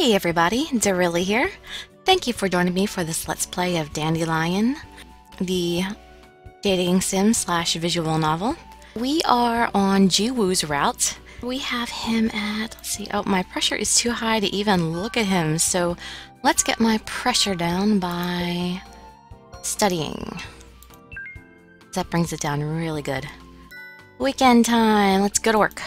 Hey everybody, Darilli here. Thank you for joining me for this Let's Play of Dandelion, the dating sim slash visual novel. We are on Jiwoo's route. We have him at, let's see, oh, my pressure is too high to even look at him, so let's get my pressure down by studying. That brings it down really good. Weekend time, let's go to work.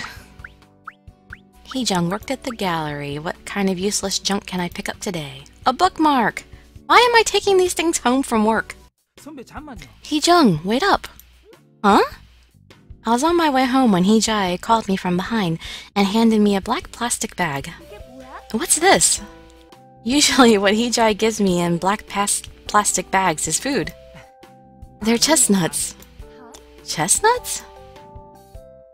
Heejung worked at the gallery. What kind of useless junk can I pick up today? A bookmark! Why am I taking these things home from work? Heejung, wait up! Huh? I was on my way home when Heejai called me from behind and handed me a black plastic bag. What's this? Usually what Heejai gives me in black plastic bags is food. They're chestnuts. Chestnuts?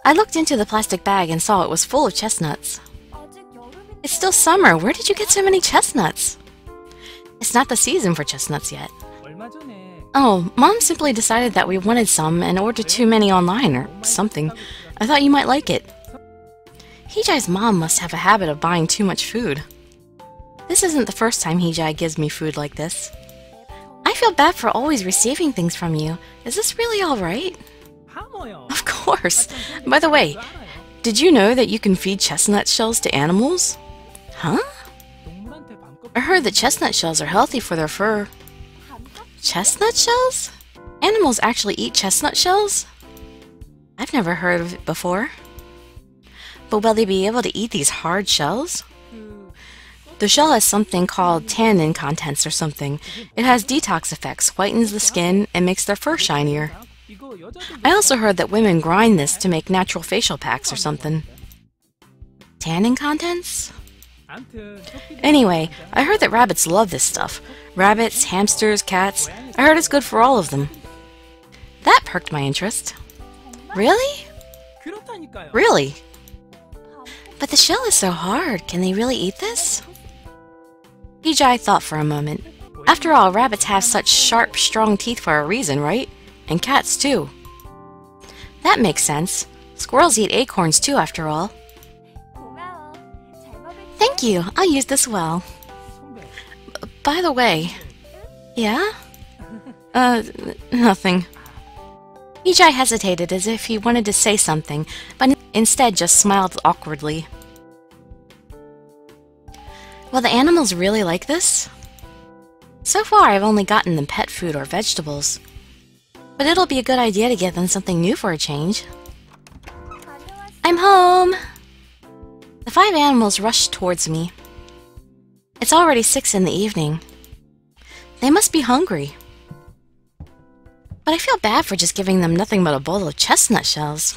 I looked into the plastic bag and saw it was full of chestnuts. It's still summer. Where did you get so many chestnuts? It's not the season for chestnuts yet. Oh, Mom simply decided that we wanted some and ordered too many online or something. I thought you might like it. Heejai's mom must have a habit of buying too much food. This isn't the first time Heejai gives me food like this. I feel bad for always receiving things from you. Is this really alright? Of course! By the way, did you know that you can feed chestnut shells to animals? Huh? I heard that chestnut shells are healthy for their fur. Chestnut shells? Animals actually eat chestnut shells? I've never heard of it before. But will they be able to eat these hard shells? The shell has something called tannin contents or something. It has detox effects, whitens the skin, and makes their fur shinier. I also heard that women grind this to make natural facial packs or something. Tannin contents? Anyway, I heard that rabbits love this stuff. Rabbits, hamsters, cats. I heard it's good for all of them. That perked my interest. Really? Really? But the shell is so hard. Can they really eat this? Heejai thought for a moment. After all, rabbits have such sharp, strong teeth for a reason, right? And cats too. That makes sense. Squirrels eat acorns too, after all. Thank you. I'll use this well. By the way... Yeah? Nothing. Heejai hesitated as if he wanted to say something, but instead just smiled awkwardly. Will the animals really like this? So far, I've only gotten them pet food or vegetables. But it'll be a good idea to give them something new for a change. I'm home! The 5 animals rushed towards me. It's already 6 in the evening. They must be hungry. But I feel bad for just giving them nothing but a bowl of chestnut shells.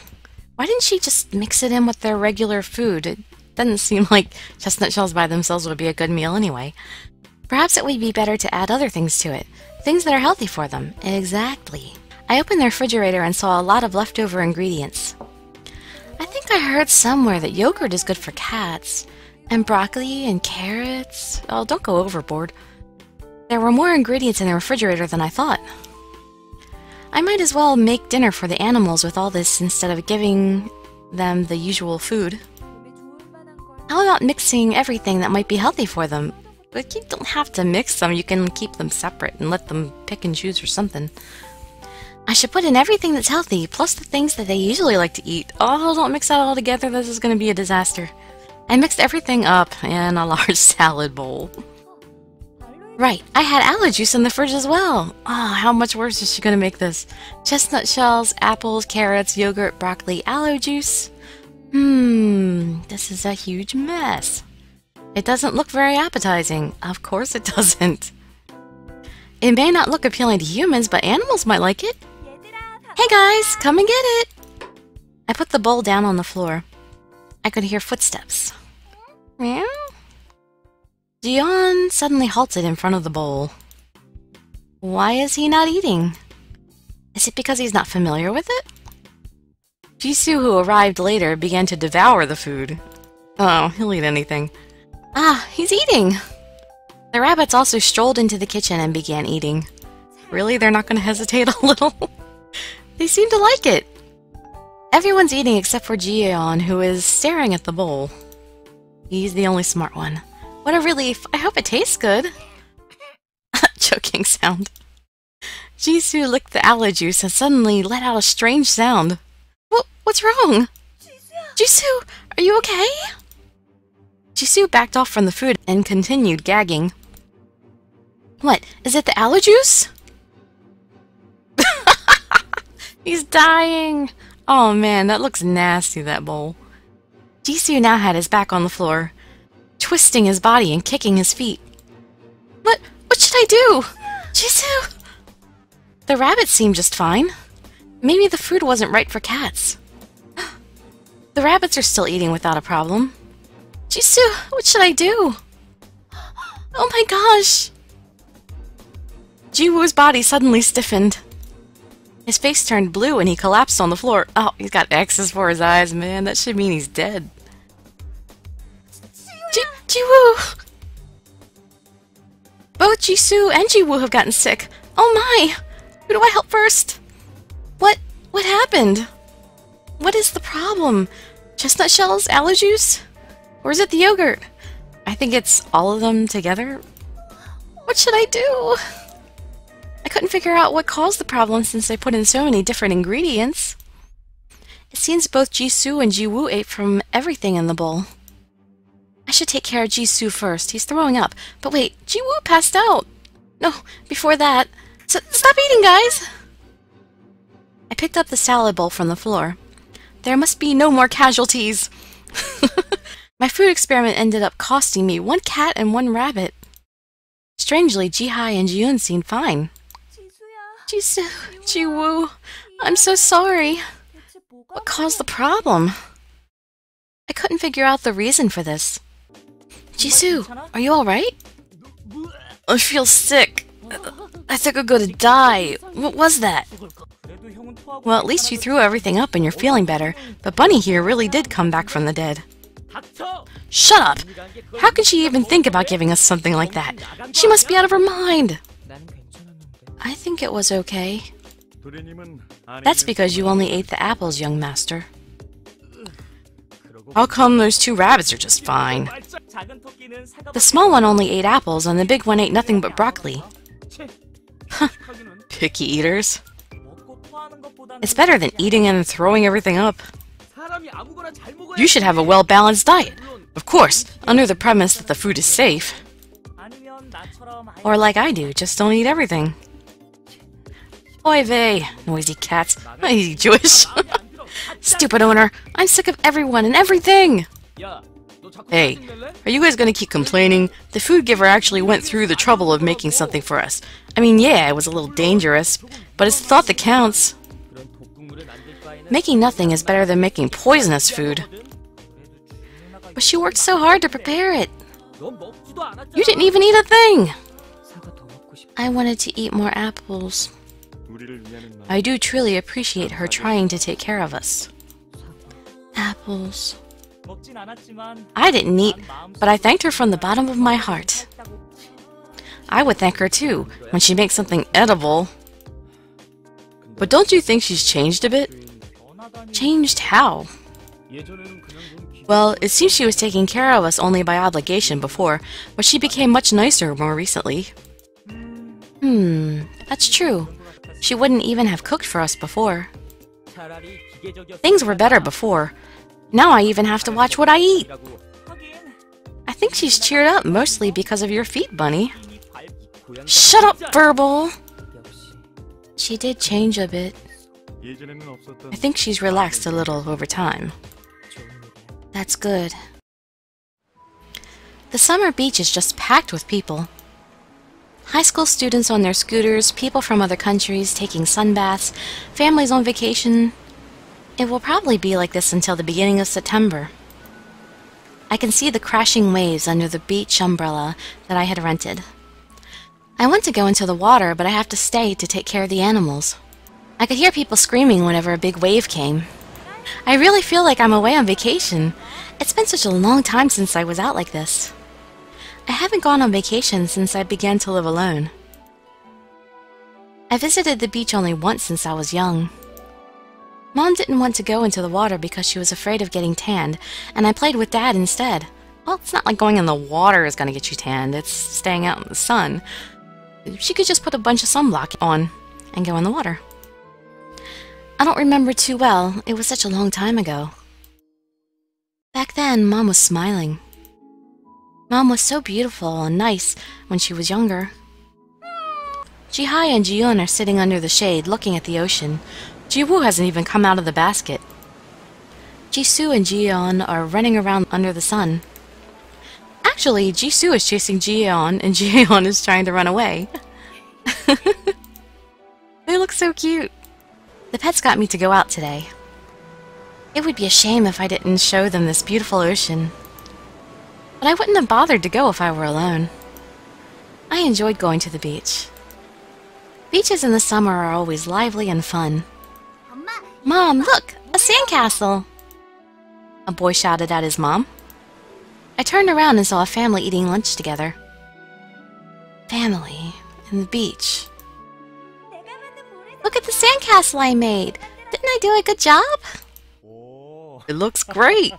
Why didn't she just mix it in with their regular food? It doesn't seem like chestnut shells by themselves would be a good meal anyway. Perhaps it would be better to add other things to it. Things that are healthy for them. Exactly. I opened the refrigerator and saw a lot of leftover ingredients. I think I heard somewhere that yogurt is good for cats. And broccoli and carrots. Oh, don't go overboard. There were more ingredients in the refrigerator than I thought. I might as well make dinner for the animals with all this instead of giving them the usual food. How about mixing everything that might be healthy for them? But you don't have to mix them, you can keep them separate and let them pick and choose or something. I should put in everything that's healthy, plus the things that they usually like to eat. Oh, don't mix that all together, this is going to be a disaster. I mixed everything up in a large salad bowl. Right, I had aloe juice in the fridge as well. Oh, how much worse is she going to make this? Chestnut shells, apples, carrots, yogurt, broccoli, aloe juice. This is a huge mess. It doesn't look very appetizing. Of course it doesn't. It may not look appealing to humans, but animals might like it. Hey guys, come and get it! I put the bowl down on the floor. I could hear footsteps. Meow? Jiyeon suddenly halted in front of the bowl. Why is he not eating? Is it because he's not familiar with it? Jisoo, who arrived later, began to devour the food. Oh, he'll eat anything. Ah, he's eating! The rabbits also strolled into the kitchen and began eating. Really? They're not going to hesitate a little? They seem to like it. Everyone's eating except for Jiyeon, who is staring at the bowl. He's the only smart one. What a relief. I hope it tastes good. Choking sound. Jisoo licked the aloe juice and suddenly let out a strange sound. What's wrong? Jisoo, are you okay? Jisoo backed off from the food and continued gagging. What, is it the aloe juice? He's dying! Oh man, that looks nasty, that bowl. Jisoo now had his back on the floor, twisting his body and kicking his feet. What should I do? Jisoo! The rabbits seemed just fine. Maybe the food wasn't right for cats. The rabbits are still eating without a problem. Jisoo, what should I do? Oh my gosh! Jiwoo's body suddenly stiffened. His face turned blue and he collapsed on the floor. Oh, he's got X's for his eyes, man. That should mean he's dead. Jiwoo! Both Jisoo and Jiwoo have gotten sick. Oh my! Who do I help first? What happened? What is the problem? Chestnut shells? Aloe juice? Or is it the yogurt? I think it's all of them together. What should I do? I couldn't figure out what caused the problem since I put in so many different ingredients. It seems both Jisoo and Jiwoo ate from everything in the bowl. I should take care of Jisoo first. He's throwing up. But wait, Jiwoo passed out. No, before that. Stop eating, guys! I picked up the salad bowl from the floor. There must be no more casualties. My food experiment ended up costing me 1 cat and 1 rabbit. Strangely, Jihai and Jiyoon seemed fine. Jisoo, Jiwoo, I'm so sorry. What caused the problem? I couldn't figure out the reason for this. Jisoo, are you alright? I feel sick. I think I'm gonna die. What was that? Well, at least you threw everything up and you're feeling better, but Bunny here really did come back from the dead. Shut up! How can she even think about giving us something like that? She must be out of her mind! I think it was okay. That's because you only ate the apples, young master. How come those 2 rabbits are just fine? The small one only ate apples and the big one ate nothing but broccoli. Picky eaters. It's better than eating and throwing everything up. You should have a well-balanced diet. Of course, under the premise that the food is safe. Or like I do, just don't eat everything. Oy vey, noisy cats. He's Jewish. Stupid owner, I'm sick of everyone and everything! Hey, are you guys gonna keep complaining? The food giver actually went through the trouble of making something for us. I mean, yeah, it was a little dangerous, but it's the thought that counts. Making nothing is better than making poisonous food. But she worked so hard to prepare it. You didn't even eat a thing! I wanted to eat more apples. I do truly appreciate her trying to take care of us. Apples. I didn't eat, but I thanked her from the bottom of my heart. I would thank her too, when she makes something edible. But don't you think she's changed a bit? Changed how? Well, it seems she was taking care of us only by obligation before, but she became much nicer more recently. That's true. She wouldn't even have cooked for us before. Things were better before. Now I even have to watch what I eat. I think she's cheered up mostly because of your feet, Bunny. Shut up, Verbal! She did change a bit. I think she's relaxed a little over time. That's good. The summer beach is just packed with people. High school students on their scooters, people from other countries taking sunbaths, families on vacation. It will probably be like this until the beginning of September. I can see the crashing waves under the beach umbrella that I had rented. I want to go into the water, but I have to stay to take care of the animals. I could hear people screaming whenever a big wave came. I really feel like I'm away on vacation. It's been such a long time since I was out like this. I haven't gone on vacation since I began to live alone. I visited the beach only once since I was young. Mom didn't want to go into the water because she was afraid of getting tanned, and I played with Dad instead. Well, it's not like going in the water is going to get you tanned. It's staying out in the sun. She could just put a bunch of sunblock on and go in the water. I don't remember too well. It was such a long time ago. Back then, Mom was smiling. Mom was so beautiful and nice when she was younger. Ji-hai and Ji-eun are sitting under the shade looking at the ocean. Ji-woo hasn't even come out of the basket. Ji-soo and Ji-yeon are running around under the sun. Actually, Ji-soo is chasing Ji-yeon and Ji-yeon is trying to run away. They look so cute. The pets got me to go out today. It would be a shame if I didn't show them this beautiful ocean. But I wouldn't have bothered to go if I were alone. I enjoyed going to the beach. Beaches in the summer are always lively and fun. Mom, look! A sandcastle! A boy shouted at his mom. I turned around and saw a family eating lunch together. Family and the beach. Look at the sandcastle I made! Didn't I do a good job? It looks great!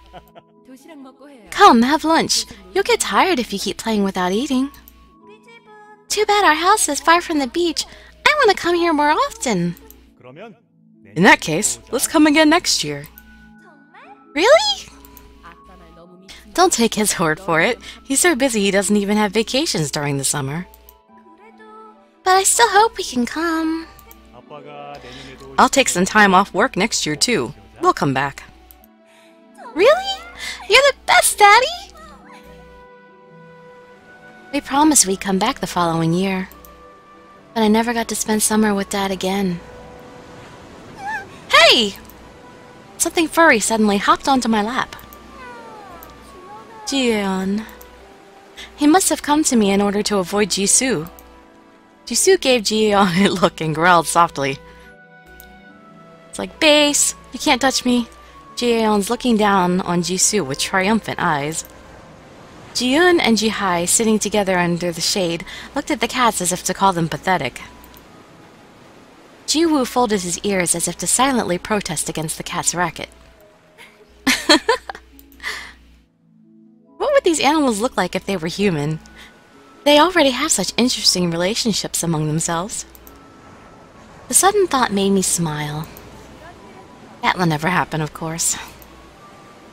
Come, have lunch. You'll get tired if you keep playing without eating. Too bad our house is far from the beach. I want to come here more often. In that case, let's come again next year. Really? Don't take his word for it. He's so busy he doesn't even have vacations during the summer. But I still hope we can come. I'll take some time off work next year too. We'll come back. Really? You're the best, Daddy! We promised we'd come back the following year. But I never got to spend summer with Dad again. Hey! Something furry suddenly hopped onto my lap. Ji-yeon. He must have come to me in order to avoid Ji-soo. Ji-soo gave Ji-yeon a look and growled softly. It's like, Base, you can't touch me. Ji-yeon's looking down on Ji-soo with triumphant eyes. Ji-eun and Ji-hai, sitting together under the shade, looked at the cats as if to call them pathetic. Ji-woo folded his ears as if to silently protest against the cat's racket. What would these animals look like if they were human? They already have such interesting relationships among themselves. The sudden thought made me smile. That will never happen, of course.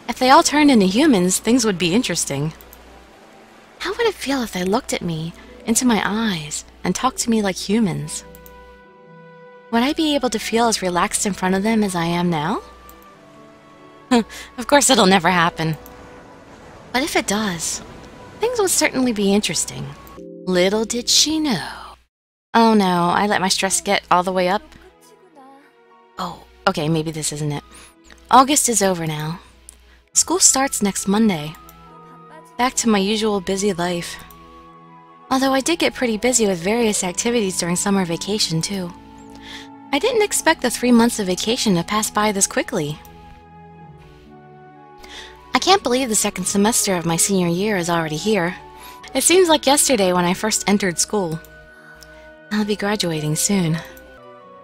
If they all turned into humans, things would be interesting. How would it feel if they looked at me, into my eyes, and talked to me like humans? Would I be able to feel as relaxed in front of them as I am now? Of course it'll never happen. But if it does, things would certainly be interesting. Little did she know. Oh no, I let my stress get all the way up. Oh, okay, maybe this isn't it. August is over now. School starts next Monday. Back to my usual busy life. Although I did get pretty busy with various activities during summer vacation, too. I didn't expect the 3 months of vacation to pass by this quickly. I can't believe the second semester of my senior year is already here. It seems like yesterday when I first entered school. I'll be graduating soon.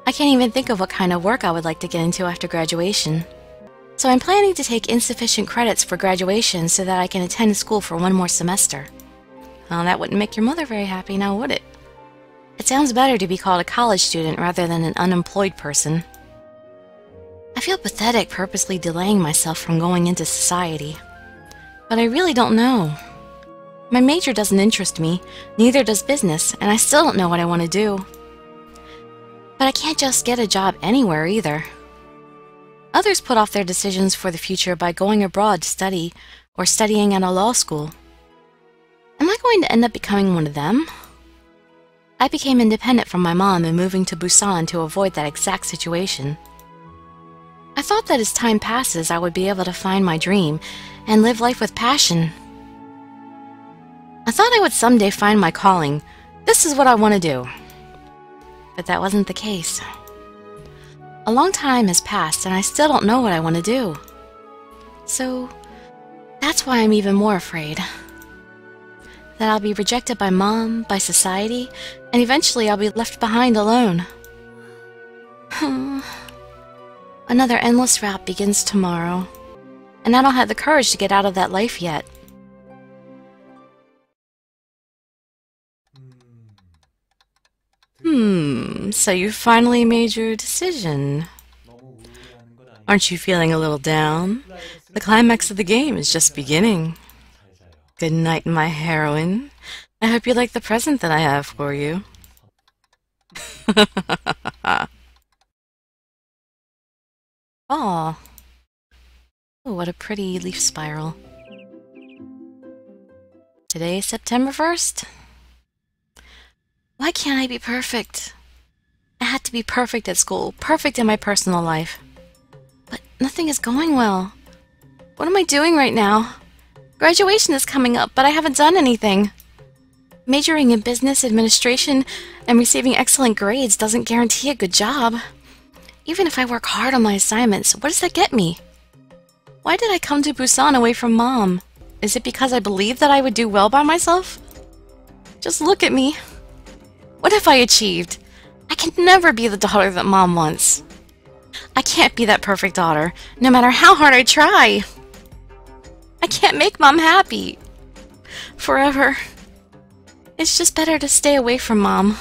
I can't even think of what kind of work I would like to get into after graduation. So I'm planning to take insufficient credits for graduation so that I can attend school for 1 more semester. Well, that wouldn't make your mother very happy, now would it? It sounds better to be called a college student rather than an unemployed person. I feel pathetic purposely delaying myself from going into society. But I really don't know. My major doesn't interest me, neither does business, and I still don't know what I want to do. But I can't just get a job anywhere either. Others put off their decisions for the future by going abroad to study or studying at a law school. Am I going to end up becoming one of them? I became independent from my mom and moving to Busan to avoid that exact situation. I thought that as time passes, I would be able to find my dream and live life with passion. I thought I would someday find my calling. This is what I want to do. But that wasn't the case. A long time has passed and I still don't know what I want to do. So, that's why I'm even more afraid. That I'll be rejected by Mom, by society, and eventually I'll be left behind alone. Another endless route begins tomorrow, and I don't have the courage to get out of that life yet. So you finally made your decision. Aren't you feeling a little down? The climax of the game is just beginning. Good night, my heroine. I hope you like the present that I have for you. Aw. Oh, what a pretty leaf spiral. Today is September 1st. Why can't I be perfect? I had to be perfect at school, perfect in my personal life. But nothing is going well. What am I doing right now? Graduation is coming up, but I haven't done anything. Majoring in business administration and receiving excellent grades doesn't guarantee a good job. Even if I work hard on my assignments, what does that get me? Why did I come to Busan away from Mom? Is it because I believed that I would do well by myself? Just look at me. What have I achieved? I can never be the daughter that Mom wants. I can't be that perfect daughter, no matter how hard I try. I can't make Mom happy. Forever. It's just better to stay away from Mom.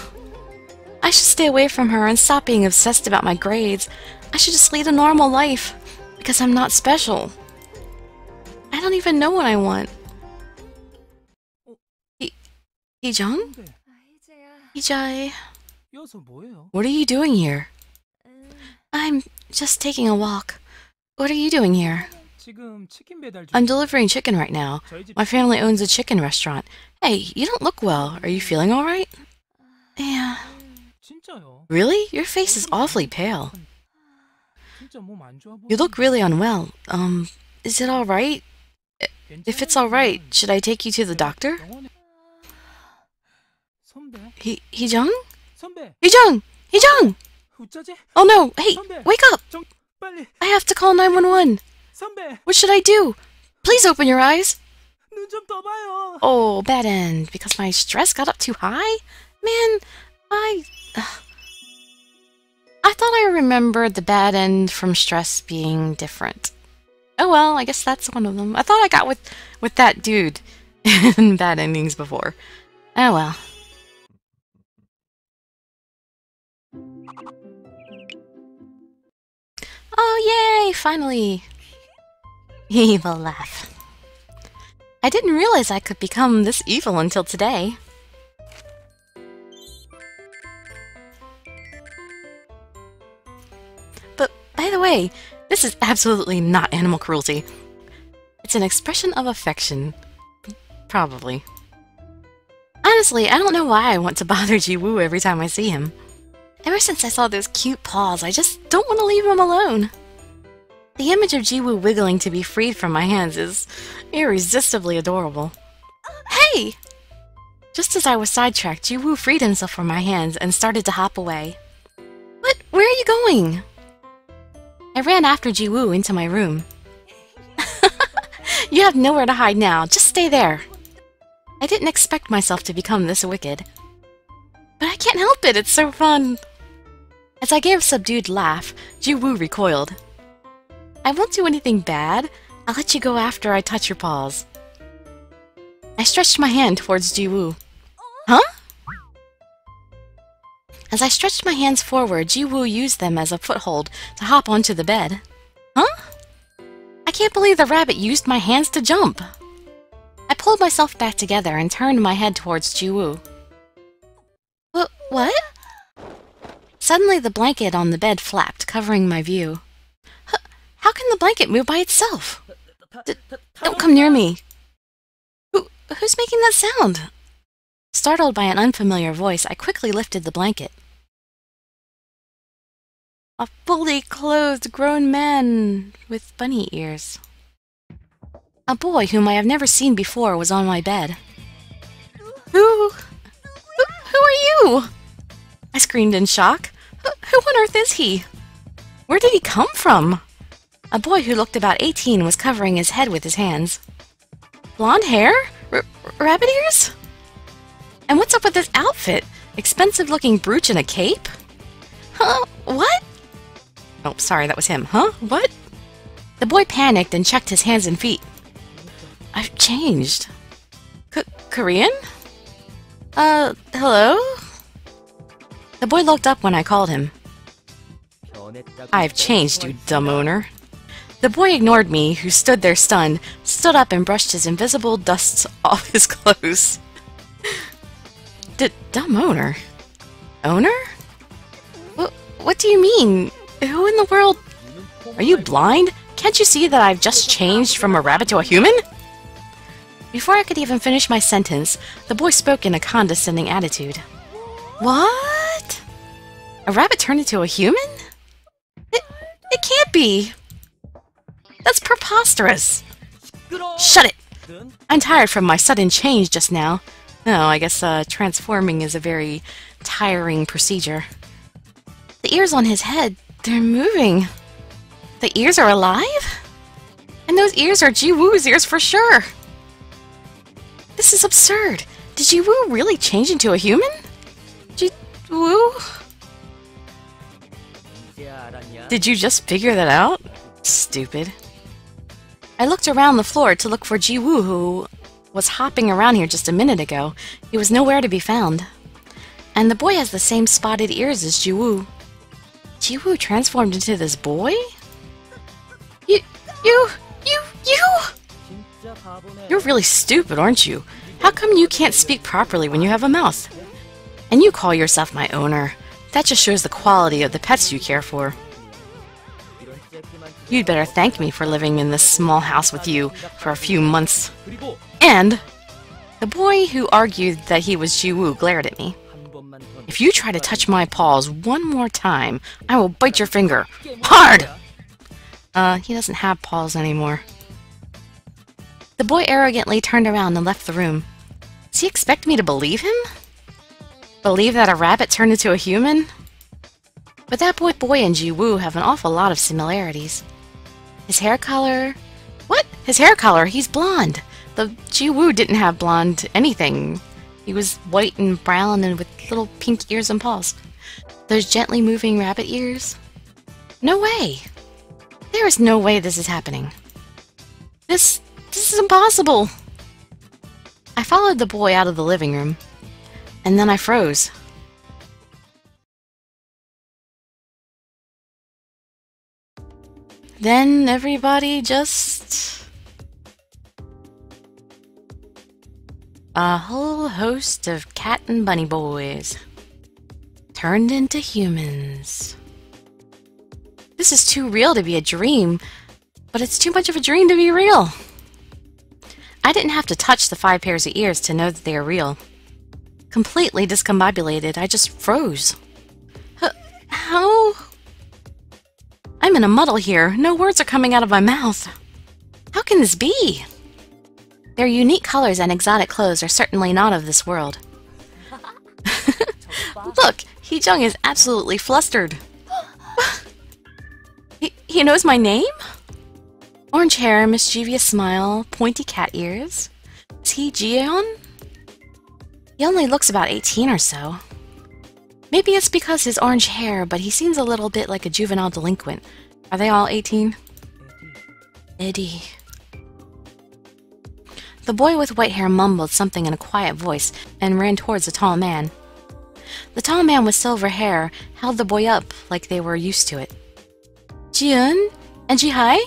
I should stay away from her and stop being obsessed about my grades. I should just lead a normal life, because I'm not special. I don't even know what I want. Hee-jung? Hee-jae? What are you doing here? I'm just taking a walk. What are you doing here? I'm delivering chicken right now. My family owns a chicken restaurant. Hey, you don't look well. Are you feeling alright? Yeah. Really? Your face is awfully pale. You look really unwell. Is it alright? If it's alright, should I take you to the doctor? Hee-jung? Hee-jung! Hee-jung! Oh no! Hey! Wake up! I have to call 911! What should I do? Please open your eyes! Oh, bad end. Because my stress got up too high? Man, I thought I remembered the bad end from stress being different. Oh well, I guess that's one of them. I thought I got with that dude in bad endings before. Oh well. Oh yay, finally! Evil laugh. I didn't realize I could become this evil until today. But, by the way, this is absolutely not animal cruelty. It's an expression of affection. Probably. Honestly, I don't know why I want to bother Jiwoo every time I see him. Ever since I saw those cute paws, I just don't want to leave him alone. The image of Jiwoo wiggling to be freed from my hands is irresistibly adorable. Hey! Just as I was sidetracked, Jiwoo freed himself from my hands and started to hop away. What? Where are you going? I ran after Jiwoo into my room. You have nowhere to hide now. Just stay there. I didn't expect myself to become this wicked. But I can't help it. It's so fun. As I gave a subdued laugh, Jiwoo recoiled. I won't do anything bad. I'll let you go after I touch your paws. I stretched my hand towards Jiwoo. Huh? As I stretched my hands forward, Jiwoo used them as a foothold to hop onto the bed. Huh? I can't believe the rabbit used my hands to jump. I pulled myself back together and turned my head towards Jiwoo. What? Suddenly the blanket on the bed flapped, covering my view. How can the blanket move by itself? Don't come near me. Who's making that sound? Startled by an unfamiliar voice, I quickly lifted the blanket. A fully clothed grown man with bunny ears. A boy whom I have never seen before was on my bed. Who are you? I screamed in shock. Who on earth is he? Where did he come from? A boy who looked about 18 was covering his head with his hands. Blonde hair? Rabbit ears? And what's up with this outfit? Expensive-looking brooch and a cape? Huh? What? Oh, sorry, that was him. Huh? What? The boy panicked and checked his hands and feet. I've changed. Korean? Hello? The boy looked up when I called him. I've changed, you dumb owner. The boy ignored me, who stood there stunned, stood up and brushed his invisible dust off his clothes. Dumb owner? Owner? What do you mean? Who in the world? Are you blind? Can't you see that I've just changed from a rabbit to a human? Before I could even finish my sentence, the boy spoke in a condescending attitude. What? A rabbit turned into a human? It can't be! That's preposterous! Shut it! I'm tired from my sudden change just now. No, I guess transforming is a very tiring procedure. The ears on his head, they're moving. The ears are alive? And those ears are Jiwoo's ears for sure! This is absurd! Did Jiwoo really change into a human? Jiwoo? Did you just figure that out? Stupid. I looked around the floor to look for Jiwoo, who was hopping around here just a minute ago. He was nowhere to be found. And the boy has the same spotted ears as Jiwoo. Jiwoo transformed into this boy? You! You're really stupid, aren't you? How come you can't speak properly when you have a mouth? And you call yourself my owner. That just shows the quality of the pets you care for. You'd better thank me for living in this small house with you for a few months. And the boy who argued that he was Jiwoo glared at me. If you try to touch my paws one more time, I will bite your finger. Hard! He doesn't have paws anymore. The boy arrogantly turned around and left the room. Does he expect me to believe him? Believe that a rabbit turned into a human? But that boy and Jiwoo have an awful lot of similarities. His hair color... What? His hair color? He's blonde. The Jiwoo didn't have blonde anything. He was white and brown and with little pink ears and paws. Those gently moving rabbit ears? No way! There is no way this is happening. This is impossible! I followed the boy out of the living room, and then I froze. Then everybody just... A whole host of cat and bunny boys turned into humans. This is too real to be a dream, but it's too much of a dream to be real. I didn't have to touch the 5 pairs of ears to know that they are real. Completely discombobulated, I just froze. How? I'm in a muddle here. No words are coming out of my mouth. How can this be? Their unique colors and exotic clothes are certainly not of this world. Look, Hee-jung is absolutely flustered. He knows my name? Orange hair, mischievous smile, pointy cat ears. Is he Jiyeon? He only looks about 18 or so. Maybe it's because his orange hair, but he seems a little bit like a juvenile delinquent. Are they all 18? Eddie. The boy with white hair mumbled something in a quiet voice and ran towards the tall man. The tall man with silver hair held the boy up like they were used to it. Jiyeon and Jihai?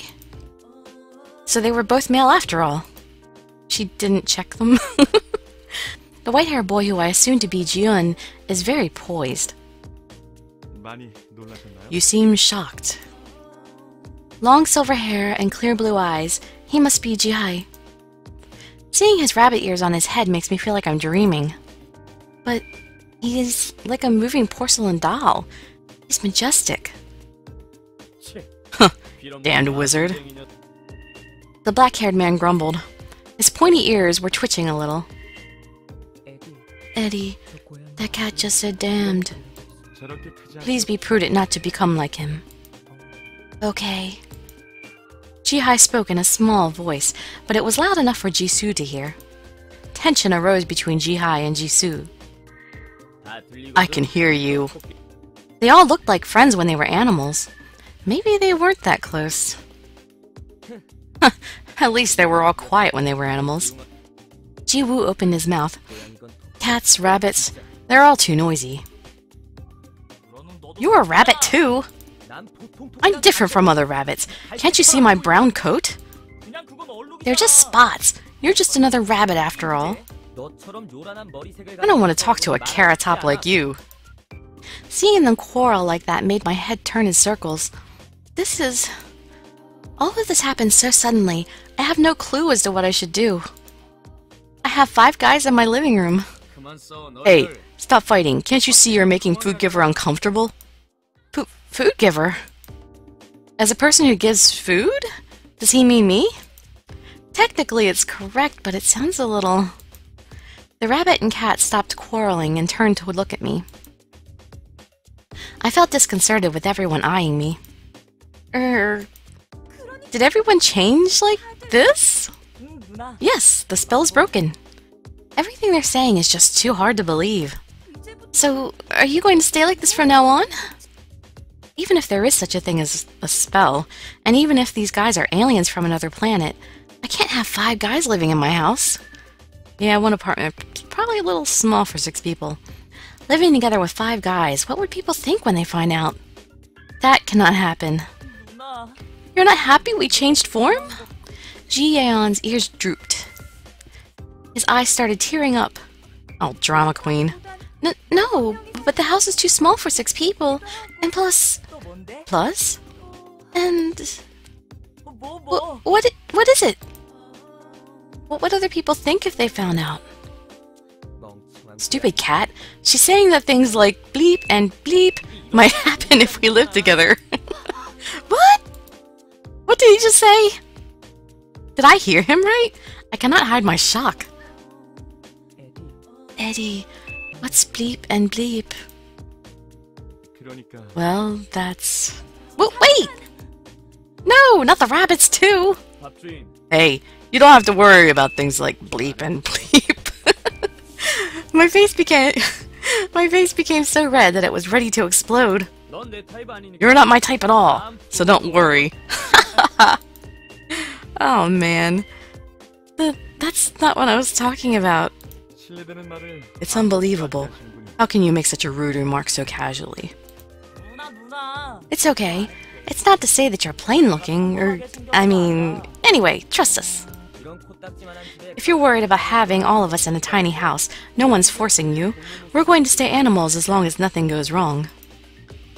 So they were both male after all. She didn't check them. The white-haired boy who I assumed to be Jiyeon is very poised. You seem shocked. Long silver hair and clear blue eyes, he must be Jihai. Seeing his rabbit ears on his head makes me feel like I'm dreaming. But he is like a moving porcelain doll. He's majestic. Huh, damned wizard. The black-haired man grumbled. His pointy ears were twitching a little. Eddie, that cat just said damned. Please be prudent not to become like him. Okay. Jihai spoke in a small voice, but it was loud enough for Jisoo to hear. Tension arose between Jihai and Jisoo. I can hear you. They all looked like friends when they were animals. Maybe they weren't that close. At least they were all quiet when they were animals. Jiwoo opened his mouth. Cats, rabbits, they're all too noisy. You're a rabbit too. I'm different from other rabbits. Can't you see my brown coat? They're just spots. You're just another rabbit after all. I don't want to talk to a carrot top like you. Seeing them quarrel like that made my head turn in circles. All of this happened so suddenly, I have no clue as to what I should do. I have 5 guys in my living room. Hey, stop fighting. Can't you see you're making Food Giver uncomfortable? Food Giver? As a person who gives food? Does he mean me? Technically it's correct, but it sounds a little... The rabbit and cat stopped quarreling and turned to look at me. I felt disconcerted with everyone eyeing me. Did everyone change like this? Yes, the spell's broken. Everything they're saying is just too hard to believe. So, are you going to stay like this from now on? Even if there is such a thing as a spell, and even if these guys are aliens from another planet, I can't have 5 guys living in my house. Yeah, one apartment, probably a little small for 6 people. Living together with 5 guys, what would people think when they find out? That cannot happen. You're not happy we changed form? Ji Yeon's ears drooped. His eyes started tearing up. Oh, drama queen. No, but the house is too small for 6 people. And plus... Plus? And... What is it? What would other people think if they found out? Stupid cat. She's saying that things like bleep and bleep might happen if we live together. What? What did he just say? Did I hear him right? I cannot hide my shock. Eddie, what's bleep and bleep? Well, that's... Wait! No, not the rabbits too! Hey, you don't have to worry about things like bleep and bleep. My face became so red that it was ready to explode. You're not my type at all, so don't worry. Oh man. That's not what I was talking about. It's unbelievable. How can you make such a rude remark so casually? It's okay. It's not to say that you're plain looking, or... I mean... Anyway, trust us. If you're worried about having all of us in a tiny house, no one's forcing you. We're going to stay animals as long as nothing goes wrong.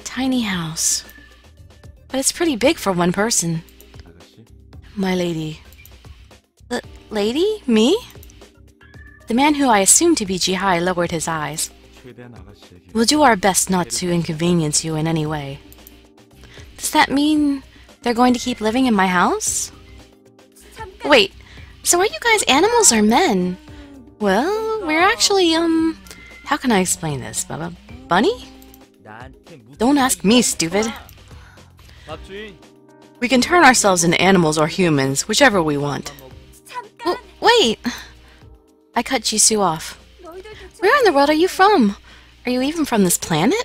Tiny house. But it's pretty big for one person. My lady. Lady? Me? The man who I assumed to be Jihai lowered his eyes. We'll do our best not to inconvenience you in any way. Does that mean they're going to keep living in my house? Wait, so are you guys animals or men? Well, we're actually, how can I explain this, Baba? Bunny? Don't ask me, stupid. We can turn ourselves into animals or humans, whichever we want. Wait! I cut Jisoo off. Where in the world are you from? Are you even from this planet?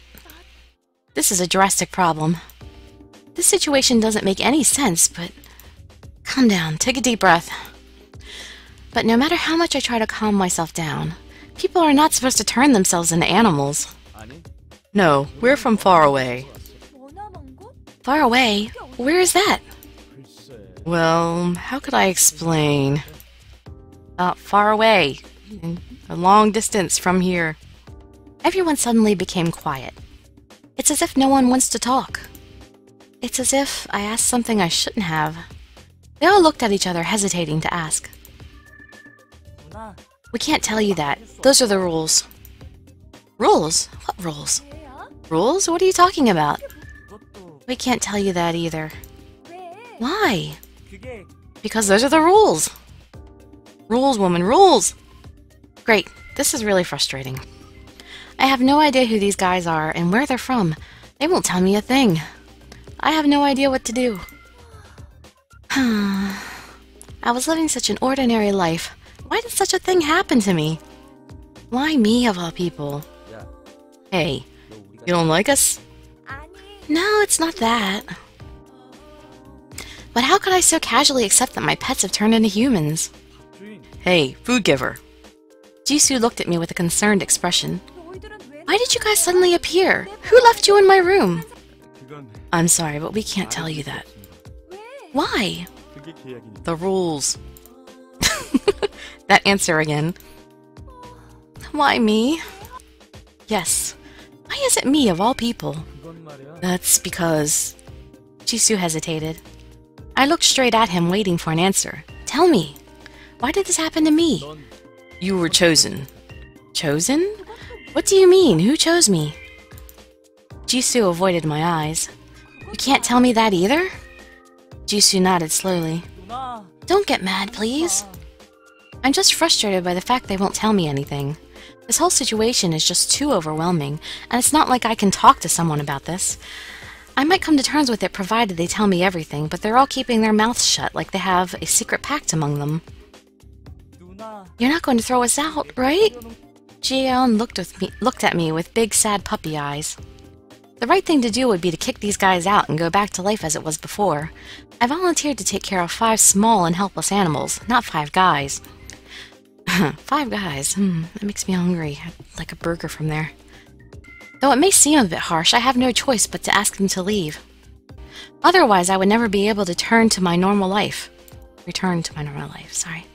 This is a drastic problem. This situation doesn't make any sense, but... Calm down, take a deep breath. But no matter how much I try to calm myself down, people are not supposed to turn themselves into animals. No, we're from far away. Far away? Where is that? Well, how could I explain? Far away. A long distance from here. Everyone suddenly became quiet. It's as if no one wants to talk. It's as if I asked something I shouldn't have. They all looked at each other, hesitating to ask. We can't tell you that. Those are the rules. Rules? What rules? Rules? What are you talking about? We can't tell you that either. Why? Because those are the rules. Rules, woman, rules! Great. This is really frustrating. I have no idea who these guys are and where they're from. They won't tell me a thing. I have no idea what to do. I was living such an ordinary life. Why did such a thing happen to me? Why me, of all people? Hey, you don't like us? No, it's not that. But how could I so casually accept that my pets have turned into humans? Hey, Food Giver. Jisoo looked at me with a concerned expression. Why did you guys suddenly appear? Who left you in my room? I'm sorry, but we can't tell you that. Why? The rules. That answer again. Why me? Yes. Why is it me of all people? That's because... Jisoo hesitated. I looked straight at him, waiting for an answer. Tell me. Why did this happen to me? You were chosen. Chosen? What do you mean? Who chose me? Jisoo avoided my eyes. You can't tell me that either? Jisoo nodded slowly. Don't get mad, please. I'm just frustrated by the fact they won't tell me anything. This whole situation is just too overwhelming, and it's not like I can talk to someone about this. I might come to terms with it provided they tell me everything, but they're all keeping their mouths shut like they have a secret pact among them. You're not going to throw us out, right? Ji-yeon looked at me with big, sad puppy eyes. The right thing to do would be to kick these guys out and go back to life as it was before. I volunteered to take care of 5 small and helpless animals, not 5 guys. 5 guys, that makes me hungry. I'd like a burger from there. Though it may seem a bit harsh, I have no choice but to ask them to leave. Otherwise, I would never be able to return to my normal life. Sorry.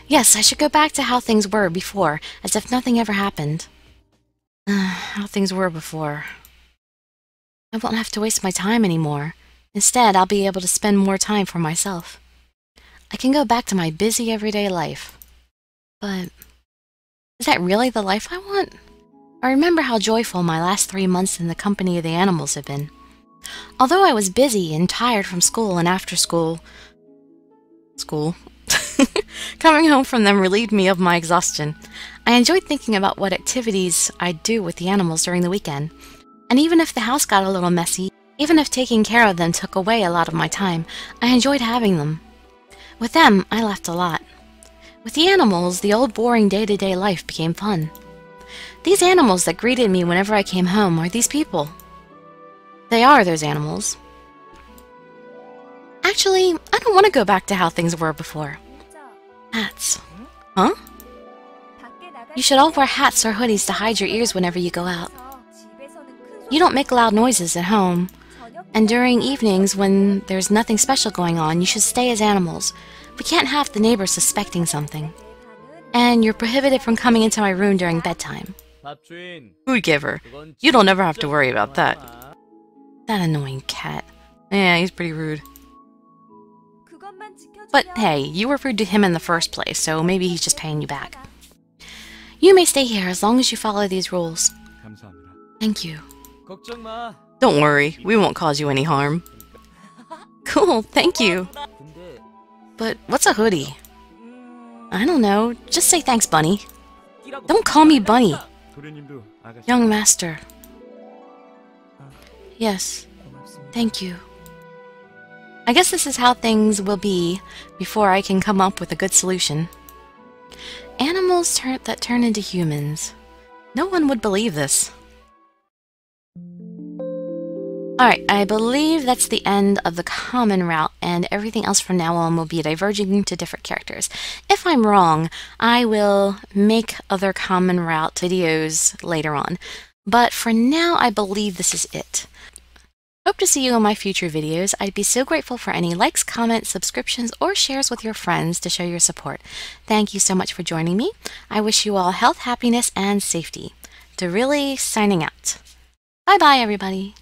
Yes, I should go back to how things were before, as if nothing ever happened. How things were before. I won't have to waste my time anymore. Instead, I'll be able to spend more time for myself. I can go back to my busy everyday life. But is that really the life I want? I remember how joyful my last 3 months in the company of the animals had been. Although I was busy and tired from school and after school, coming home from them relieved me of my exhaustion. I enjoyed thinking about what activities I'd do with the animals during the weekend. And even if the house got a little messy, even if taking care of them took away a lot of my time, I enjoyed having them. With them, I laughed a lot. With the animals, the old boring day-to-day life became fun. These animals that greeted me whenever I came home are these people. They are those animals. Actually, I don't want to go back to how things were before. Hats. Huh? You should all wear hats or hoodies to hide your ears whenever you go out. You don't make loud noises at home. And during evenings when there's nothing special going on, you should stay as animals. We can't have the neighbors suspecting something. And you're prohibited from coming into my room during bedtime. Food giver. You don't ever have to worry about that. That annoying cat. Yeah, he's pretty rude. But hey, you were rude to him in the first place, so maybe he's just paying you back. You may stay here as long as you follow these rules. Thank you. Don't worry, we won't cause you any harm. Cool, thank you. But what's a hoodie? I don't know, just say thanks, Bunny. Don't call me Bunny. Young master. Yes, thank you. I guess this is how things will be before I can come up with a good solution. Animals that turn into humans. No one would believe this. Alright, I believe that's the end of the common route, and everything else from now on will be diverging to different characters. If I'm wrong, I will make other common route videos later on. But for now, I believe this is it. Hope to see you in my future videos. I'd be so grateful for any likes, comments, subscriptions, or shares with your friends to show your support. Thank you so much for joining me. I wish you all health, happiness, and safety. Derilly signing out. Bye-bye, everybody.